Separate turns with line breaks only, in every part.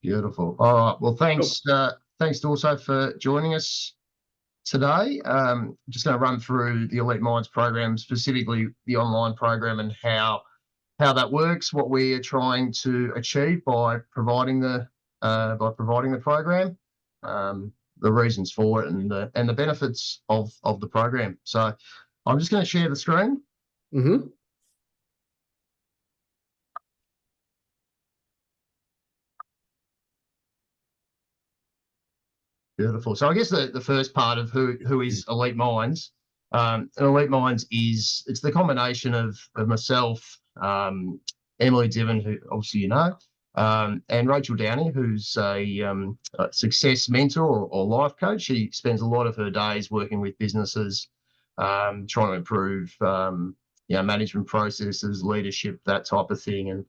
Beautiful. All right. Well,
Cool.
thanks also for joining us today. Just going to run through the Elite Minds program, specifically the online program, and how that works, what we are trying to achieve by providing the program, the reasons for it, and the benefits of the program. So I'm just going to share the screen.
Mm-hmm.
Beautiful. So I guess the first part of who is Elite Minds. Elite Minds it's the combination of myself, Emily Diven, who obviously you know, and Rachel Downey, who's a success mentor or life coach. She spends a lot of her days working with businesses, trying to improve management processes, leadership, that type of thing. And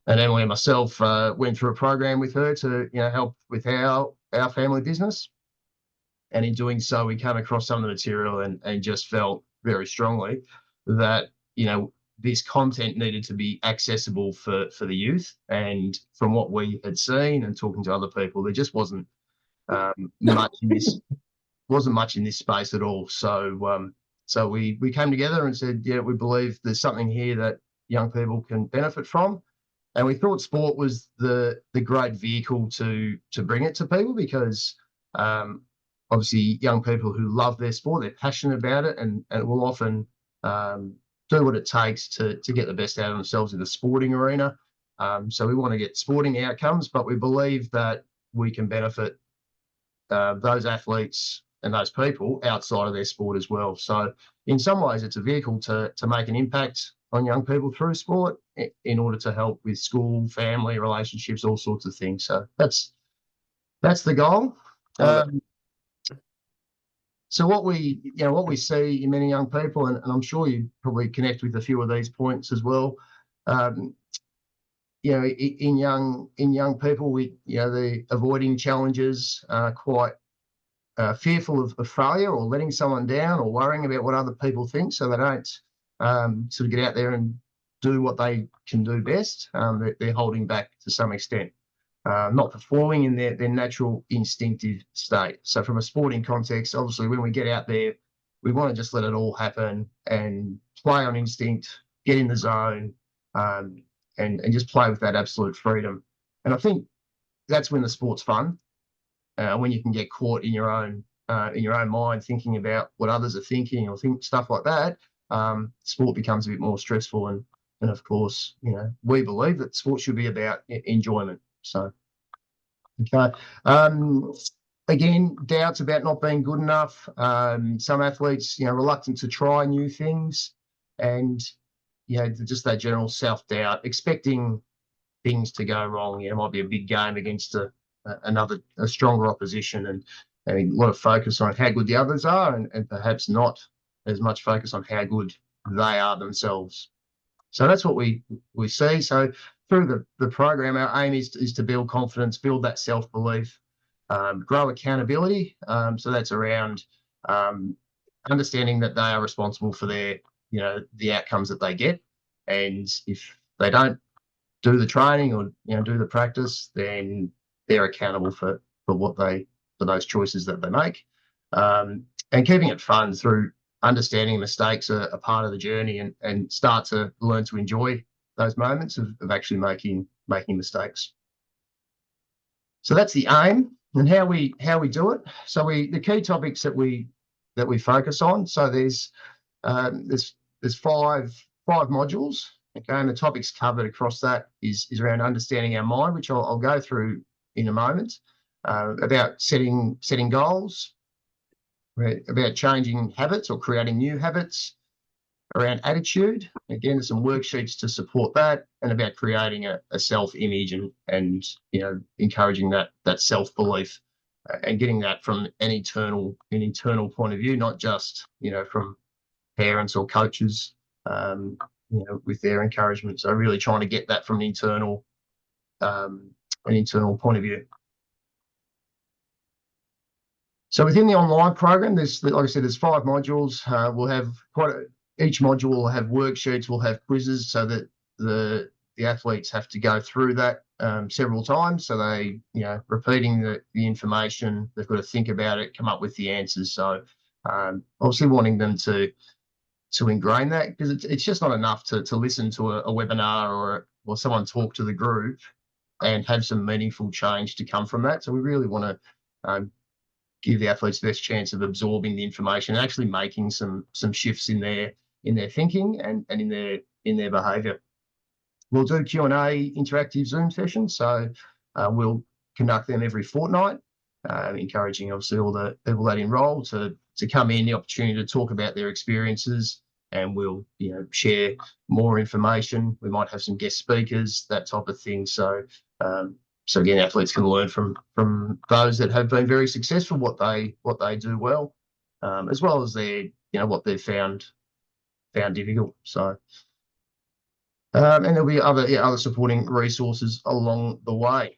Emily and myself went through a program with her to help with our family business. And in doing so, we came across some of the material and just felt very strongly that this content needed to be accessible for the youth. And from what we had seen and talking to other people, there just wasn't much in this space at all. So we came together and said, we believe there's something here that young people can benefit from. And we thought sport was the great vehicle to bring it to people, because obviously young people who love their sport, they're passionate about it, and will often do what it takes to get the best out of themselves in the sporting arena. So we want to get sporting outcomes, but we believe that we can benefit those athletes and those people outside of their sport as well. So in some ways, it's a vehicle to make an impact on young people through sport in order to help with school, family, relationships, all sorts of things. So that's the goal. So what we see in many young people, and I'm sure you probably connect with a few of these points as well. In young people, they're avoiding challenges, quite fearful of failure or letting someone down or worrying about what other people think, so they don't sort of get out there and do what they can do best. They're holding back to some extent, not performing in their natural instinctive state. So from a sporting context, obviously when we get out there, we want to just let it all happen and play on instinct, get in the zone, and just play with that absolute freedom. And I think that's when the sport's fun, when you can get caught in your own mind thinking about what others are thinking or think stuff like that. Sport becomes a bit more stressful, and of course, we believe that sport should be about enjoyment. So, okay. Again, doubts about not being good enough. Some athletes, reluctant to try new things, and just that general self-doubt, expecting things to go wrong. It might be a big game against a stronger opposition, and a lot of focus on how good the others are, and perhaps not as much focus on how good they are themselves. So that's what we see. So through the program, our aim is to build confidence, build that self-belief, grow accountability. So that's around understanding that they are responsible for their, the outcomes that they get. And if they don't do the training or do the practice, then they're accountable for those choices that they make. And keeping it fun through understanding mistakes are a part of the journey, and start to learn to enjoy those moments of actually making mistakes. So that's the aim, and how we do it. So the key topics that we focus on. So there's 5 modules. Okay, and the topics covered across that is around understanding our mind, which I'll go through in a moment. About setting goals, about changing habits or creating new habits, around attitude. Again, there's some worksheets to support that, and about creating a self-image and encouraging that self-belief, and getting that from an internal point of view, not just from parents or coaches, with their encouragement. So really trying to get that from an internal point of view. So within the online program, like I said, there's 5 modules. We'll have each module will have worksheets, we'll have quizzes, so that the athletes have to go through that several times. So they, repeating the information, they've got to think about it, come up with the answers. So obviously wanting them to ingrain that, because it's just not enough to listen to a webinar or someone talk to the group and have some meaningful change to come from that. So we really want to give the athletes the best chance of absorbing the information and actually making some shifts in their thinking and in their behaviour. We'll do Q&A interactive Zoom sessions, so we'll conduct them every fortnight, encouraging obviously all the people that enrol to come in, the opportunity to talk about their experiences, and we'll share more information. We might have some guest speakers, that type of thing. So again, athletes can learn from those that have been very successful, what they do well, as well as their what they've found difficult. So. And there'll be other supporting resources along the way.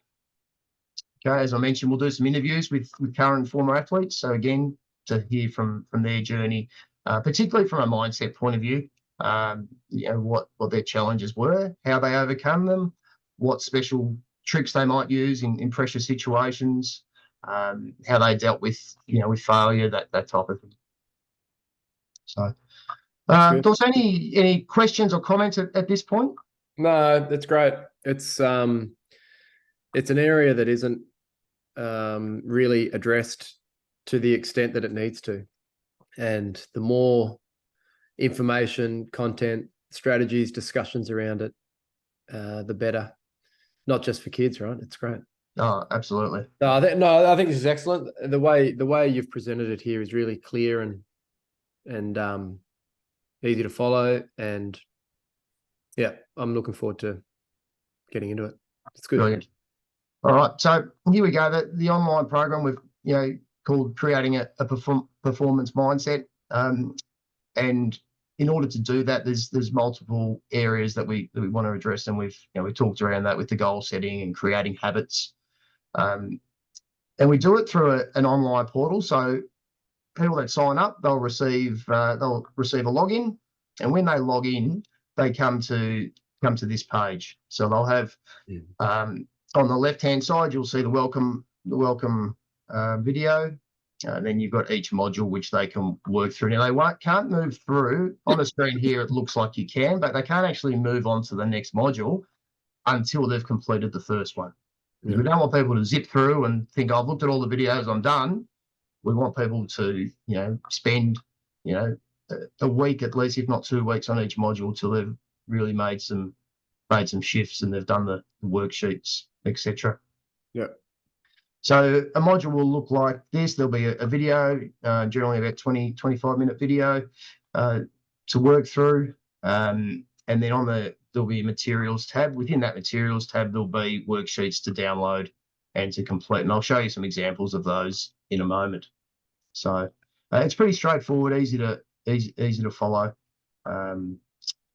Okay, as I mentioned, we'll do some interviews with current and former athletes. So again, to hear from their journey, particularly from a mindset point of view, what their challenges were, how they overcome them, what special tricks they might use in pressure situations, how they dealt with with failure, that type of thing. So. Thoughts, any questions or comments at this point?
No, that's great. It's an area that isn't really addressed to the extent that it needs to. And the more information, content, strategies, discussions around it, the better. Not just for kids, right? It's great.
Oh, absolutely.
No, I think this is excellent. The way you've presented it here is really clear and easy to follow, and yeah, I'm looking forward to getting into it. It's good.
Brilliant. All right, so here we go. The online program we've called Creating a Performance Mindset, and in order to do that, there's multiple areas that we want to address, and we've talked around that with the goal setting and creating habits, and we do it through an online portal. So people that sign up, they'll receive a login, and when they log in, they come to this page. So they'll have on the left-hand side, you'll see the welcome video. Then you've got each module which they can work through. Now they can't move through on the screen here. It looks like you can, but they can't actually move on to the next module until they've completed the first one. Yeah. We don't want people to zip through and think, I've looked at all the videos, I'm done. We want people to, spend, a week at least, if not 2 weeks, on each module till they've really made some shifts and they've done the worksheets, etc.
Yeah.
So a module will look like this. There'll be a video, generally about 20-25-minute video to work through, and then there'll be a materials tab. Within that materials tab, there'll be worksheets to download and to complete, and I'll show you some examples of those in a moment. So it's pretty straightforward, easy to follow, and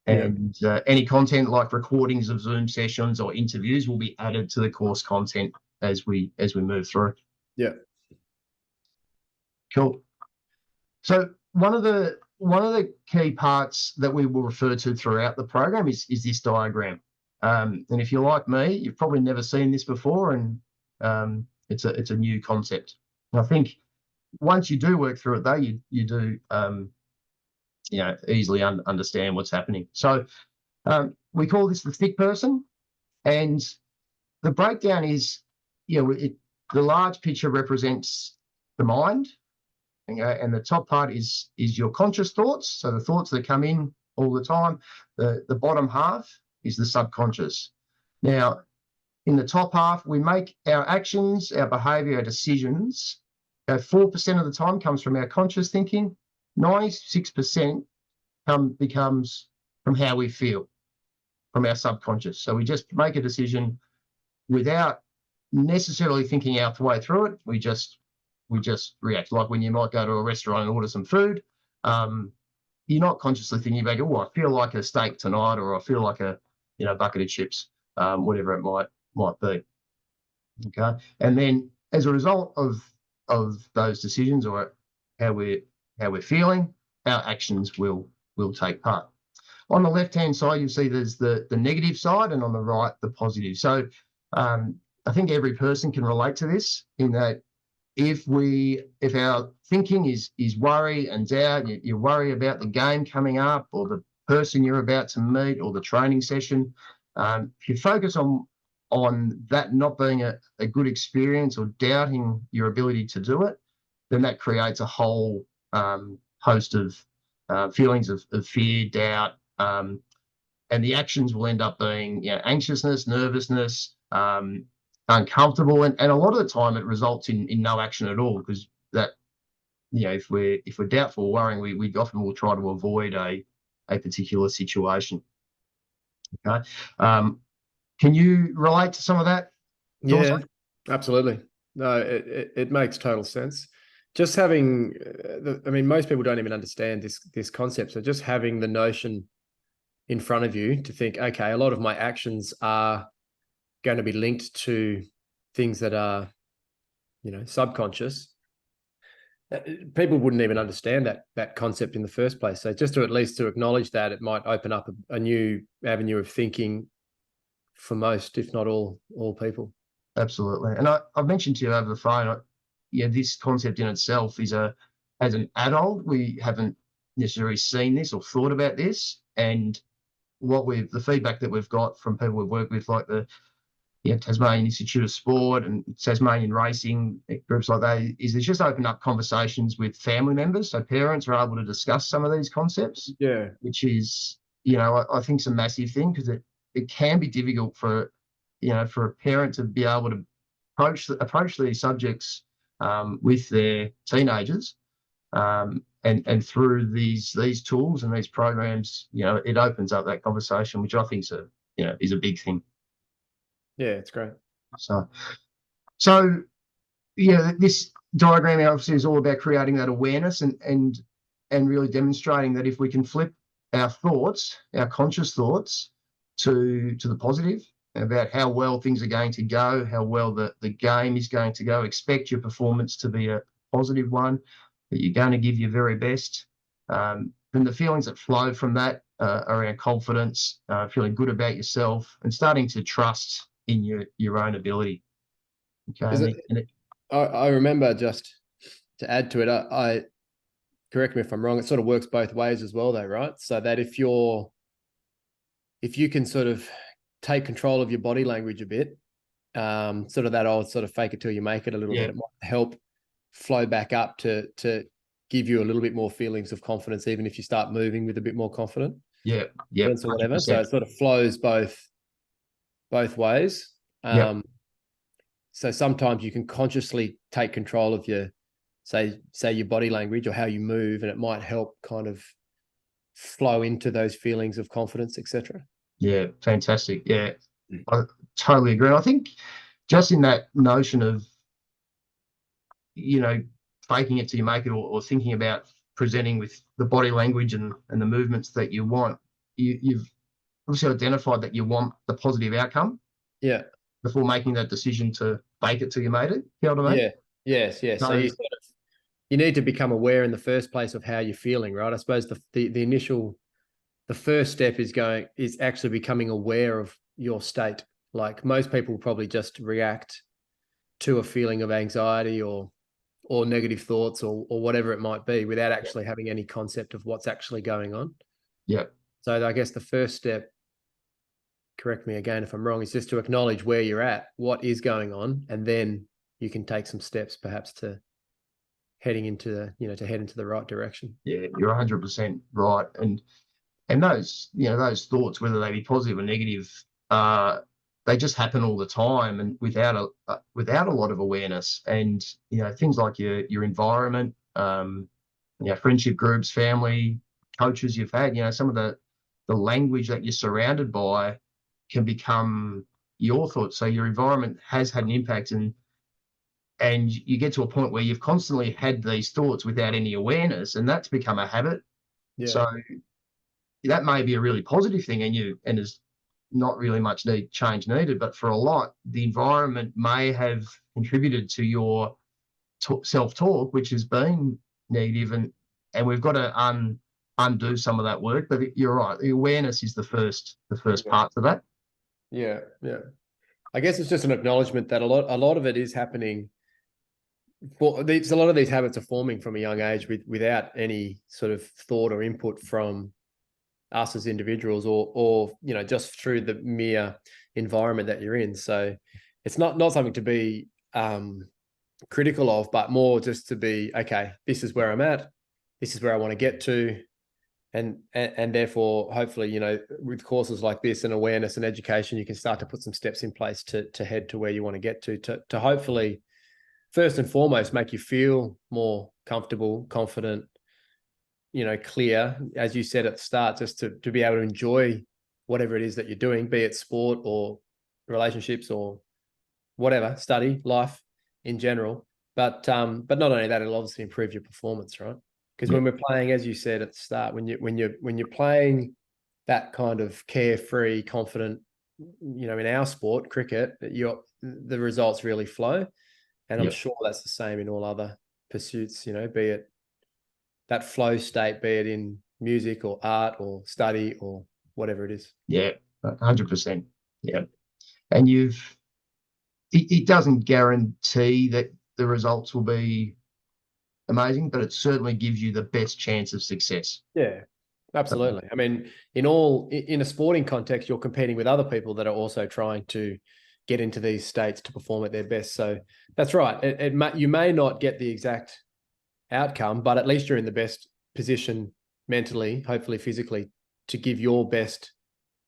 any content like recordings of Zoom sessions or interviews will be added to the course content as we move through.
Yeah.
Cool. So one of the key parts that we will refer to throughout the program is this diagram. And if you're like me, you've probably never seen this before, and it's a new concept. And I think once you do work through it, though, you do easily understand what's happening. So we call this the thick person, and the breakdown is, the large picture represents the mind, and the top part is your conscious thoughts, so the thoughts that come in all the time. The bottom half is the subconscious. Now, in the top half, we make our actions, our behaviour, our decisions. 4% of the time comes from our conscious thinking. 96% becomes from how we feel, from our subconscious. So we just make a decision without necessarily thinking out the way through it. We just react. Like when you might go to a restaurant and order some food, you're not consciously thinking about, oh, I feel like a steak tonight, or I feel like a bucket of chips, whatever it might be. Okay, and then as a result of those decisions, or how we're feeling, our actions will take part. On the left-hand side, you'll see there's the negative side, and on the right, the positive. So I think every person can relate to this in that if our thinking is worry and doubt, you worry about the game coming up or the person you're about to meet or the training session, if you focus on that not being a good experience or doubting your ability to do it, then that creates a whole host of feelings of fear, doubt, and the actions will end up being anxiousness, nervousness, uncomfortable, and a lot of the time it results in no action at all, because that if we're doubtful or worrying, we often will try to avoid a particular situation. Okay, can you relate to some of that?
Yeah, absolutely. No, it makes total sense. Just having, I mean, most people don't even understand this concept. So just having the notion in front of you to think, okay, a lot of my actions are going to be linked to things that are, subconscious. People wouldn't even understand that concept in the first place. So just to at least to acknowledge that, it might open up a new avenue of thinking for most, if not all people.
Absolutely. And I've mentioned to you over the phone, this concept in itself is as an adult, we haven't necessarily seen this or thought about this. And the feedback that we've got from people we've worked with, like the Tasmanian Institute of Sport and Tasmanian Racing, groups like that, is it's just opened up conversations with family members. So parents are able to discuss some of these concepts.
Yeah.
Which is, I think it's a massive thing, because it can be difficult for a parent to be able to approach these subjects with their teenagers, and through these tools and these programs, it opens up that conversation, which I think is a big thing.
Yeah, it's great.
So this diagram obviously is all about creating that awareness and really demonstrating that if we can flip our thoughts, our conscious thoughts, to the positive about how well things are going to go, how well the game is going to go, expect your performance to be a positive one, that you're going to give your very best. And the feelings that flow from that around confidence, feeling good about yourself, and starting to trust in your own ability. Okay.
I remember, just to add to it, I correct me if I'm wrong, it sort of works both ways as well though, right? So that if you can sort of take control of your body language a bit, sort of that old sort of fake it till you make it a little bit, it might help flow back up to give you a little bit more feelings of confidence, even if you start moving with a bit more confident.
Yeah.
Or whatever. 100%. So it sort of flows both ways. So sometimes you can consciously take control of your, say your body language or how you move, and it might help kind of flow into those feelings of confidence, etc.
Yeah, fantastic. Yeah, I totally agree. I think just in that notion of, faking it till you make it, or thinking about presenting with the body language and the movements that you want, you've obviously identified that you want the positive outcome.
Yeah.
Before making that decision to fake it till you made it. You know what I mean?
Yeah. Yes. So you need to become aware in the first place of how you're feeling, right? I suppose the first step is actually becoming aware of your state. Like most people probably just react to a feeling of anxiety or negative thoughts or whatever it might be without actually having any concept of what's actually going on.
Yeah.
So I guess the first step, correct me again if I'm wrong, is just to acknowledge where you're at, what is going on, and then you can take some steps perhaps to heading into to head into the right direction.
Yeah, you're 100% right. And those, those thoughts, whether they be positive or negative, they just happen all the time, and without a lot of awareness. And things like your environment, friendship groups, family, coaches you've had, some of the language that you're surrounded by can become your thoughts. So your environment has had an impact, and you get to a point where you've constantly had these thoughts without any awareness, and that's become a habit. Yeah. So that may be a really positive thing, and there's not really much change needed, but for a lot, the environment may have contributed to your self-talk, which has been negative, and we've got to undo some of that work. But you're right, the awareness is the first part to that.
Yeah. I guess it's just an acknowledgement that a lot of it is happening. A lot of these habits are forming from a young age without any sort of thought or input from us as individuals, or just through the mere environment that you're in. So it's not something to be critical of, but more just to be, okay, this is where I'm at, this is where I want to get to, and therefore, hopefully, with courses like this and awareness and education, you can start to put some steps in place to head to where you want to get to hopefully, first and foremost, make you feel more comfortable, confident, clear, as you said at the start, just to be able to enjoy whatever it is that you're doing, be it sport or relationships or whatever, study, life in general. But not only that, it'll obviously improve your performance, right? Because when we're playing, as you said at the start, when you're playing that kind of carefree, confident, in our sport, cricket, the results really flow. And I'm sure that's the same in all other pursuits, be it that flow state, be it in music or art or study or whatever it is.
Yeah, 100%. Yeah. And it doesn't guarantee that the results will be amazing, but it certainly gives you the best chance of success.
Yeah, absolutely. I mean, in a sporting context, you're competing with other people that are also trying to get into these states to perform at their best. So that's right. You may not get the exact outcome, but at least you're in the best position mentally, hopefully physically, to give your best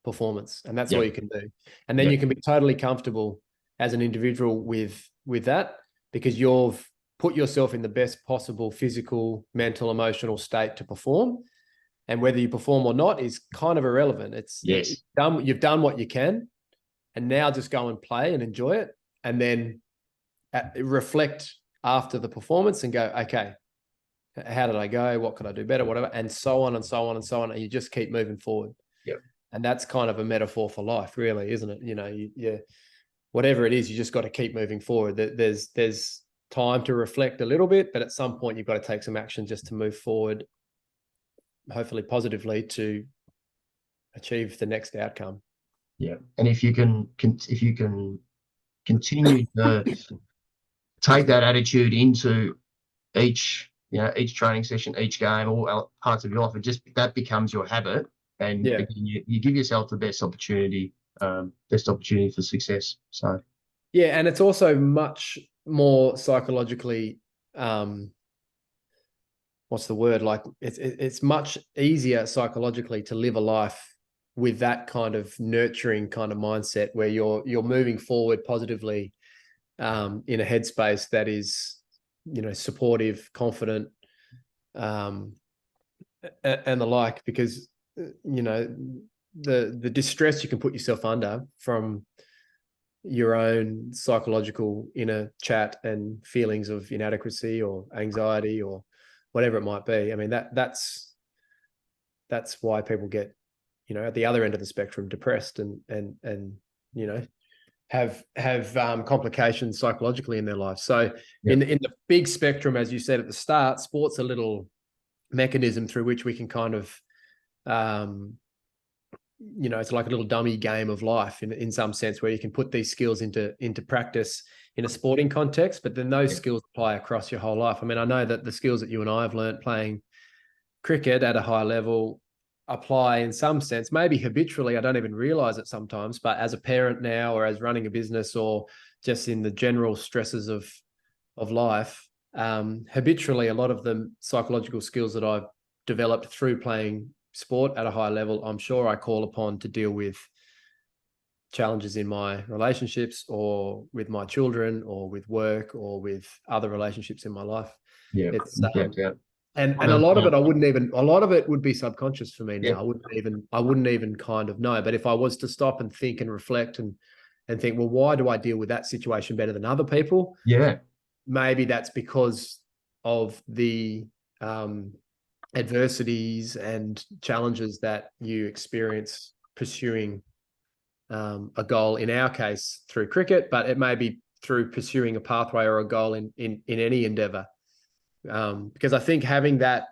performance. And that's all you can do. And then you can be totally comfortable as an individual with that, because you've put yourself in the best possible physical, mental, emotional state to perform. And whether you perform or not is kind of irrelevant. You've done what you can, and now just go and play and enjoy it, and then reflect after the performance and go, okay, how did I go? What could I do better? Whatever, and so on and so on and so on. And you just keep moving forward.
Yep.
And that's kind of a metaphor for life, really, isn't it? Whatever it is, you just got to keep moving forward. There's time to reflect a little bit, but at some point you've got to take some action just to move forward, hopefully positively, to achieve the next outcome.
Yeah. And if you can continue to take that attitude into each training session, each game, all parts of your life, that becomes your habit, and again, you give yourself the best opportunity for success. So
yeah, and it's also much more psychologically, what's the word? Like it's much easier psychologically to live a life with that kind of nurturing kind of mindset, where you're moving forward positively, in a headspace that is, supportive, confident, and the like, because, the distress you can put yourself under from your own psychological inner chat and feelings of inadequacy or anxiety or whatever it might be. I mean, that's why people get, at the other end of the spectrum, depressed and have complications psychologically in their life. So in the big spectrum, as you said at the start, sport's a little mechanism through which we can kind of, it's like a little dummy game of life in some sense, where you can put these skills into practice in a sporting context, but then those skills apply across your whole life. I mean, I know that the skills that you and I have learned playing cricket at a high level apply in some sense, maybe habitually, I don't even realize it sometimes, but as a parent now, or as running a business, or just in the general stresses of life, habitually, a lot of the psychological skills that I've developed through playing sport at a high level, I'm sure I call upon to deal with challenges in my relationships, or with my children, or with work, or with other relationships in my life. And a lot of it, a lot of it would be subconscious for me now. I wouldn't even kind of know. But if I was to stop and think and reflect and think, well, why do I deal with that situation better than other people?
Yeah.
Maybe that's because of the adversities and challenges that you experience pursuing a goal, in our case through cricket, but it may be through pursuing a pathway or a goal in any endeavor. Because I think having that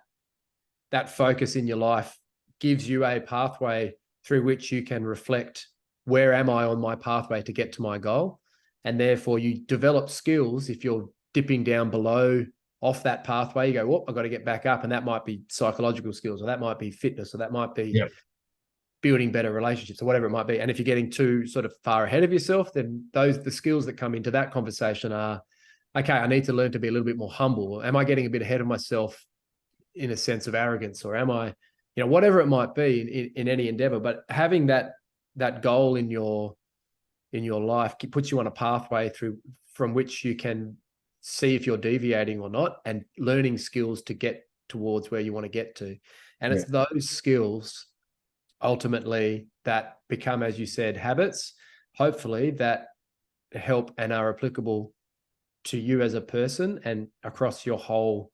focus in your life gives you a pathway through which you can reflect where am I on my pathway to get to my goal? And therefore you develop skills. If you're dipping down below off that pathway, you go, well, I've got to get back up. And that might be psychological skills, or that might be fitness, or that might be building better relationships, or whatever it might be. And if you're getting too sort of far ahead of yourself, then the skills that come into that conversation are, okay, I need to learn to be a little bit more humble. Am I getting a bit ahead of myself in a sense of arrogance, or am I, whatever it might be in any endeavor? But having that goal in your life puts you on a pathway from which you can see if you're deviating or not, and learning skills to get towards where you want to get to. And it's those skills ultimately that become, as you said, habits, hopefully, that help and are applicable to you as a person and across your whole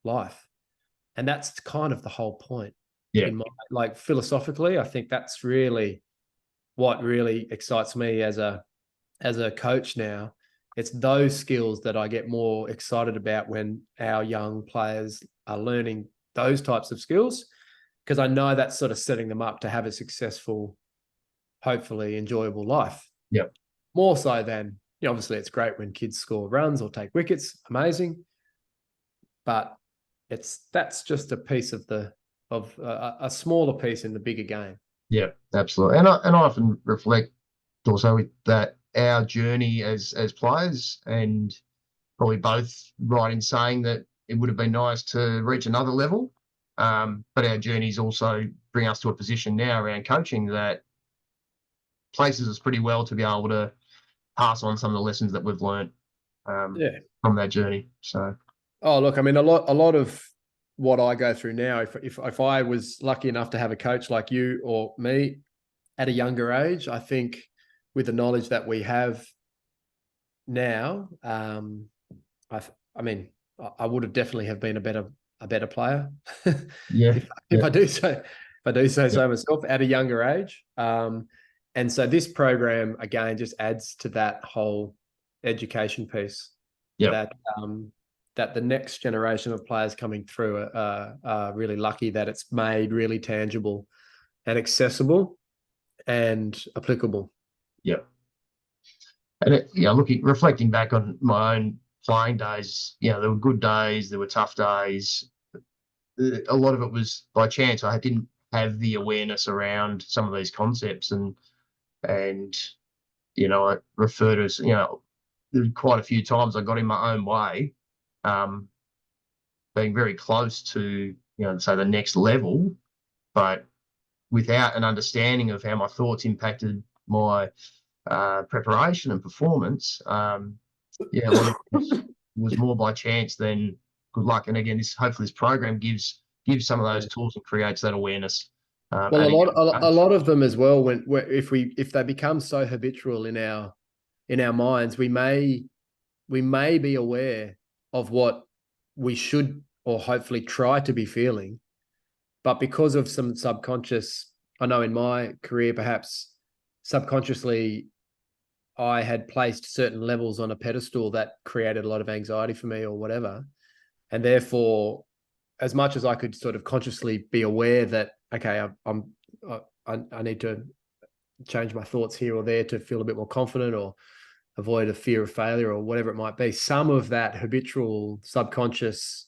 life. And that's kind of the whole point. Like philosophically, I think that's really what really excites me as a coach now. It's those skills that I get more excited about when our young players are learning those types of skills, because I know that's sort of setting them up to have a successful, hopefully enjoyable life. More so than, obviously it's great when kids score runs or take wickets, amazing. But that's just a piece of a smaller piece in the bigger game.
Yeah, absolutely. And I often reflect also with that, our journey as players, and probably both right in saying that it would have been nice to reach another level. But our journeys also bring us to a position now around coaching that places us pretty well to be able to pass on some of the lessons that we've learned from that journey. So,
look, I mean, a lot of what I go through now, if I was lucky enough to have a coach like you or me at a younger age, I think with the knowledge that we have now, I would have definitely have been a better player. If I do say so myself at a younger age. And so this program again just adds to that whole education piece. That the next generation of players coming through are really lucky that it's made really tangible and accessible and applicable.
And reflecting back on my own playing days, there were good days, there were tough days. A lot of it was by chance. I didn't have the awareness around some of these concepts, and I refer to, quite a few times I got in my own way, being very close to, say the next level, but without an understanding of how my thoughts impacted my preparation and performance. A lot of it was more by chance than good luck. And again, hopefully this program gives some of those tools and creates that awareness.
Well, a lot of them as well. If they become so habitual in our minds, we may be aware of what we should or hopefully try to be feeling, but because of some subconscious, I know in my career perhaps subconsciously I had placed certain levels on a pedestal that created a lot of anxiety for me or whatever, and therefore, as much as I could sort of consciously be aware that, okay, I need to change my thoughts here or there to feel a bit more confident or avoid a fear of failure or whatever it might be, some of that habitual subconscious,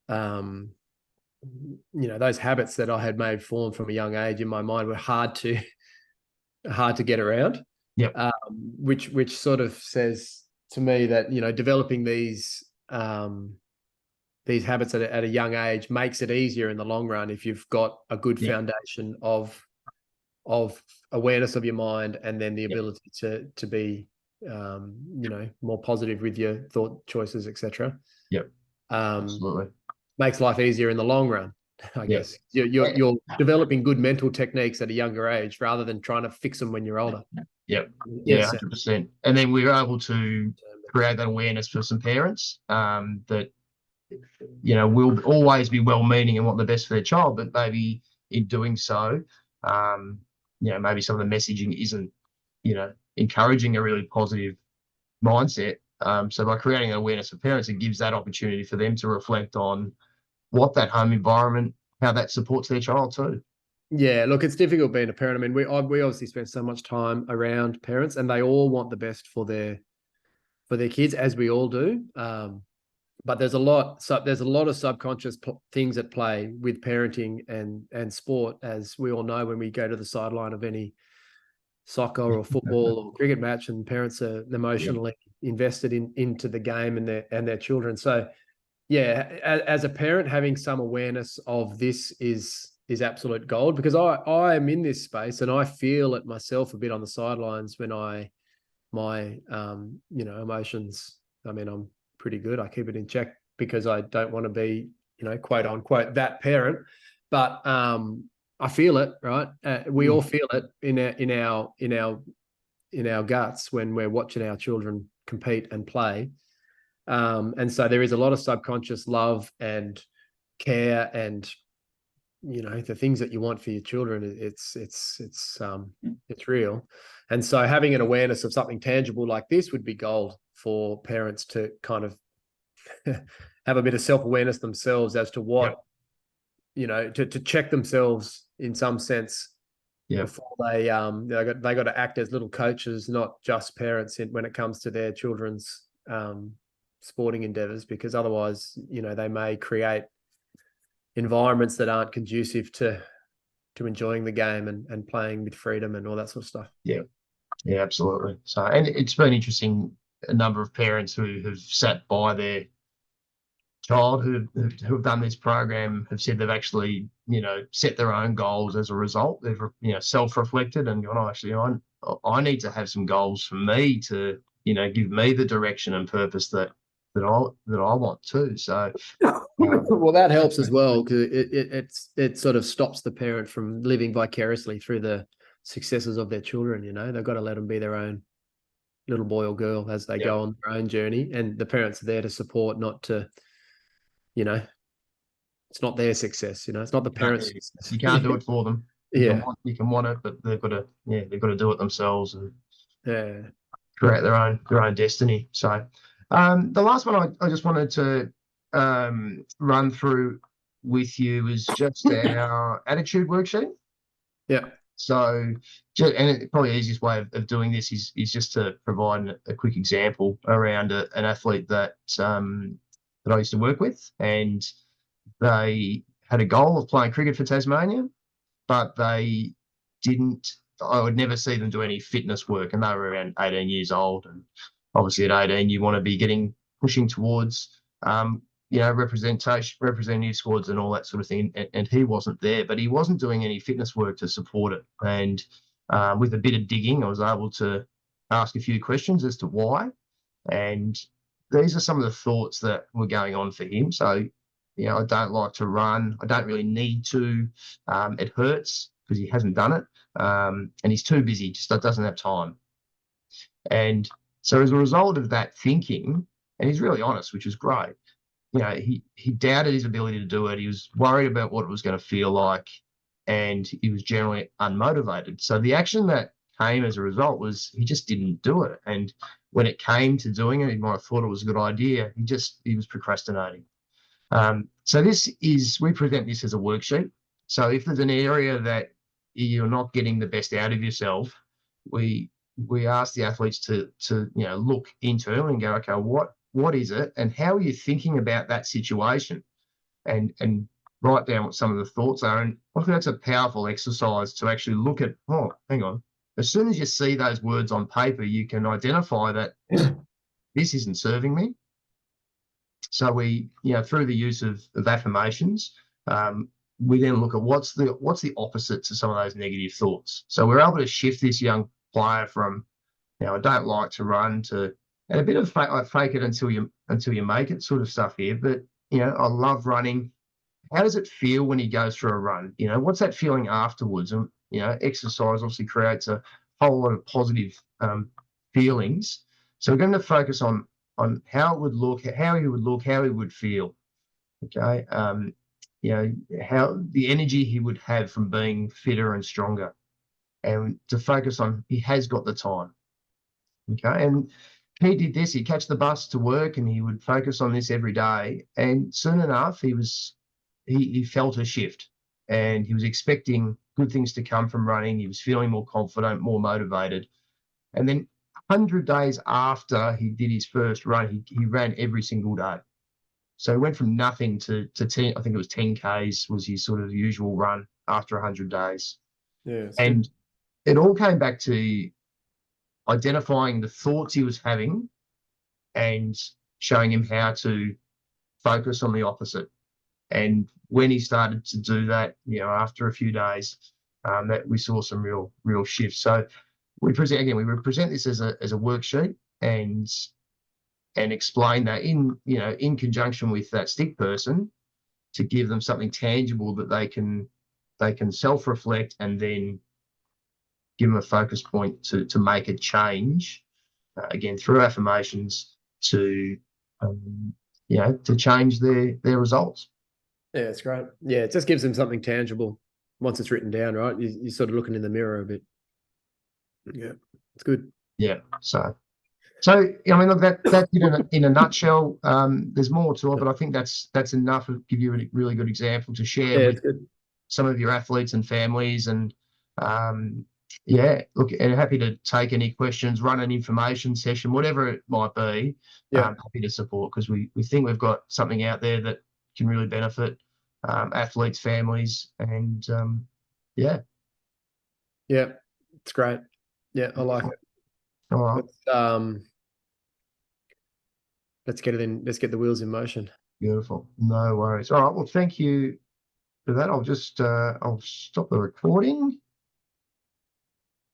those habits that I had made form from a young age in my mind were hard to get around. Which sort of says to me that, developing these habits at a young age makes it easier in the long run if you've got a good foundation of awareness of your mind, and then the ability to be more positive with your thought choices, etc.
Absolutely
makes life easier in the long run. I guess you're developing good mental techniques at a younger age rather than trying to fix them when you're older.
100%. And then we were able to create that awareness for some parents that will always be well-meaning and want the best for their child, but maybe in doing so, maybe some of the messaging isn't, encouraging a really positive mindset. So by creating an awareness for parents, it gives that opportunity for them to reflect on what that home environment, how that supports their child too.
Yeah, look, it's difficult being a parent. I mean, we obviously spend so much time around parents, and they all want the best for their kids, as we all do. But there's a lot of subconscious things at play with parenting and sport, as we all know when we go to the sideline of any soccer or football or cricket match, and parents are emotionally invested into the game and their children. So yeah, as a parent, having some awareness of this is absolute gold, because I am in this space and I feel it myself a bit on the sidelines when my emotions. I mean, I'm pretty good. I keep it in check because I don't want to be, quote unquote, that parent. But I feel it, right? We all feel it in our guts when we're watching our children compete and play. And so there is a lot of subconscious love and care, and the things that you want for your children. It's real. And so having an awareness of something tangible like this would be gold for parents to kind of have a bit of self-awareness themselves as to what, to check themselves in some sense before they got to act as little coaches, not just parents, when it comes to their children's sporting endeavors, because otherwise, they may create environments that aren't conducive to enjoying the game and playing with freedom and all that sort of stuff.
Yeah, absolutely. So, and it's been interesting, a number of parents who have sat by their child who have done this program have said they've actually, set their own goals as a result. They've, self-reflected and gone, actually, I need to have some goals for me to, give me the direction and purpose that I want too. So,
well, that helps as well, because it sort of stops the parent from living vicariously through the successes of their children. They've got to let them be their own little boy or girl as they go on their own journey, and the parents are there to support, not to, it's not their success. It's not the parents' success.
You can't do it for them.
You
can want it, but they've got to do it themselves and
create
their own destiny. So, the last one I just wanted to run through with you is just our attitude worksheet.
Yeah.
So, and probably the easiest way of doing this is just to provide a quick example around an athlete that I used to work with, and they had a goal of playing cricket for Tasmania, but they didn't. I would never see them do any fitness work, and they were around 18 years old. And obviously, at 18, you want to be pushing towards, representative squads and all that sort of thing. And he wasn't there, but he wasn't doing any fitness work to support it. And with a bit of digging, I was able to ask a few questions as to why. And these are some of the thoughts that were going on for him. So, I don't like to run. I don't really need to. It hurts because he hasn't done it. And he's too busy, just doesn't have time. And so as a result of that thinking, and he's really honest, which is great, he doubted his ability to do it. He was worried about what it was going to feel like, and he was generally unmotivated. So the action that came as a result was he just didn't do it. And when it came to doing it, he might have thought it was a good idea. He was procrastinating. So we present this as a worksheet. So if there's an area that you're not getting the best out of yourself, we ask the athletes to look internally and go, okay, what is it, and how are you thinking about that situation, and write down what some of the thoughts are. And I think that's a powerful exercise to actually look at. Oh, hang on. As soon as you see those words on paper, you can identify that this isn't serving me. So we, through the use of affirmations, we then look at what's the opposite to some of those negative thoughts. So we're able to shift this young player from, I don't like to run, to, and a bit of fake it until you make it sort of stuff here. But I love running. How does it feel when he goes for a run? What's that feeling afterwards? And exercise obviously creates a whole lot of positive feelings. So we're going to focus on how it would look, how he would look, how he would feel. Okay. How the energy he would have from being fitter and stronger, and to focus on he has got the time. Okay. And he did this, he'd catch the bus to work and he would focus on this every day. And soon enough, he felt a shift, and he was expecting good things to come from running. He was feeling more confident, more motivated. And then 100 days after he did his first run, he ran every single day. So he went from nothing to 10, I think it was 10 Ks was his sort of usual run after 100 days.
Yeah.
And it all came back to identifying the thoughts he was having and showing him how to focus on the opposite. And when he started to do that, after a few days, that we saw some real shifts. So we present this as a worksheet and explain that in conjunction with that stick person to give them something tangible that they can self-reflect and then give them a focus point to make a change, again, through affirmations to change their results.
Yeah, it's great. Yeah, it just gives them something tangible once it's written down, right? You're sort of looking in the mirror a bit. Yeah, it's good.
Yeah. So I mean, look, that's in a nutshell. There's more to it, but I think that's enough to give you a really good example to share with some of your athletes and families. And look, and happy to take any questions, run an information session, whatever it might be. Happy to support, because we think we've got something out there that can really benefit athletes, families, and
yeah, it's great. Yeah, I like it.
All right.
Let's get it in. Let's get the wheels in motion.
Beautiful. No worries. All right. Well, thank you for that. I'll just I'll stop the recording.